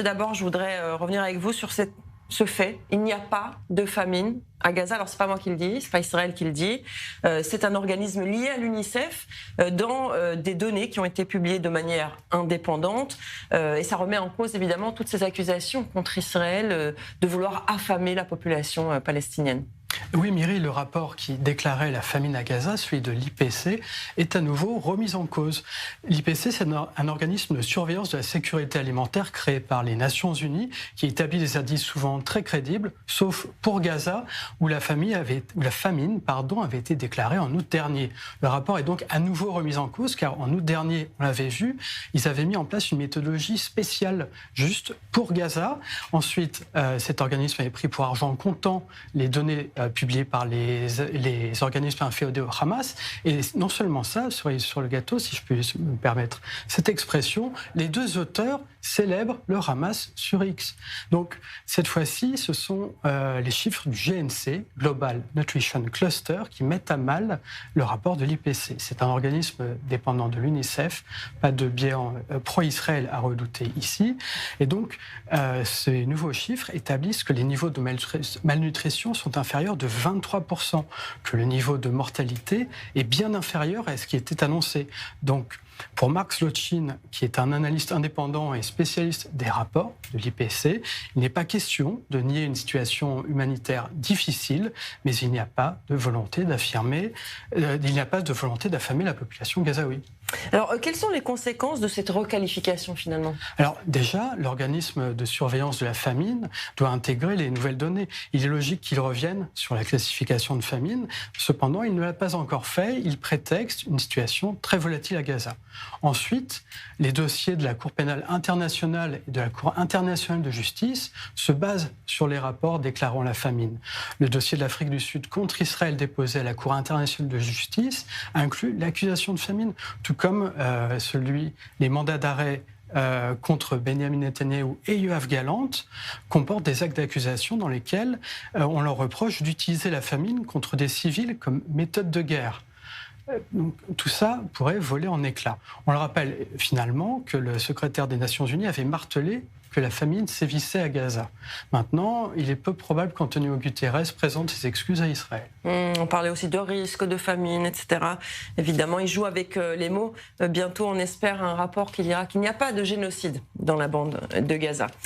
D'abord, je voudrais revenir avec vous sur ce fait. Il n'y a pas de famine à Gaza. Alors, c'est pas moi qui le dis, c'est pas Israël qui le dit. C'est un organisme lié à l'UNICEF dans des données qui ont été publiées de manière indépendante. Et ça remet en cause, évidemment, toutes ces accusations contre Israël de vouloir affamer la population palestinienne. Oui, Myri, le rapport qui déclarait la famine à Gaza, celui de l'IPC, est à nouveau remis en cause. L'IPC, c'est un organisme de surveillance de la sécurité alimentaire créé par les Nations Unies qui établit des indices souvent très crédibles, sauf pour Gaza, où la famine avait été déclarée en août dernier. Le rapport est donc à nouveau remis en cause, car en août dernier, on l'avait vu, ils avaient mis en place une méthodologie spéciale juste pour Gaza. Ensuite, cet organisme avait pris pour argent comptant les données publié par les organismes inféodés au Hamas. Et non seulement ça, soyez sur le gâteau, si je peux me permettre cette expression, les deux auteurs célèbrent le Hamas sur X. Donc, cette fois-ci, ce sont les chiffres du GNC, Global Nutrition Cluster, qui mettent à mal le rapport de l'IPC. C'est un organisme dépendant de l'UNICEF, pas de biais pro-Israël à redouter ici. Et donc, ces nouveaux chiffres établissent que les niveaux de malnutrition sont inférieurs de 23%, que le niveau de mortalité est bien inférieur à ce qui était annoncé. Donc, pour Mark Lotchin, qui est un analyste indépendant et spécialiste des rapports de l'IPC, il n'est pas question de nier une situation humanitaire difficile, mais il n'y a pas de volonté d'affamer la population gazaouie. Alors, quelles sont les conséquences de cette requalification finalement ? Alors déjà, l'organisme de surveillance de la famine doit intégrer les nouvelles données. Il est logique qu'il revienne sur la classification de famine. Cependant, il ne l'a pas encore fait. Il prétexte une situation très volatile à Gaza. Ensuite, les dossiers de la Cour pénale internationale et de la Cour internationale de justice se basent sur les rapports déclarant la famine. Le dossier de l'Afrique du Sud contre Israël déposé à la Cour internationale de justice inclut l'accusation de famine, tout comme les mandats d'arrêt contre Benjamin Netanyahou et Yoav Gallant comportent des actes d'accusation dans lesquels on leur reproche d'utiliser la famine contre des civils comme méthode de guerre. Donc, tout ça pourrait voler en éclats. On le rappelle finalement que le secrétaire des Nations Unies avait martelé que la famine sévissait à Gaza. Maintenant, il est peu probable qu'Antonio Guterres présente ses excuses à Israël. On parlait aussi de risque, de famine, etc. Évidemment, il joue avec les mots. Bientôt, on espère un rapport qui dira qu'il n'y a pas de génocide dans la bande de Gaza.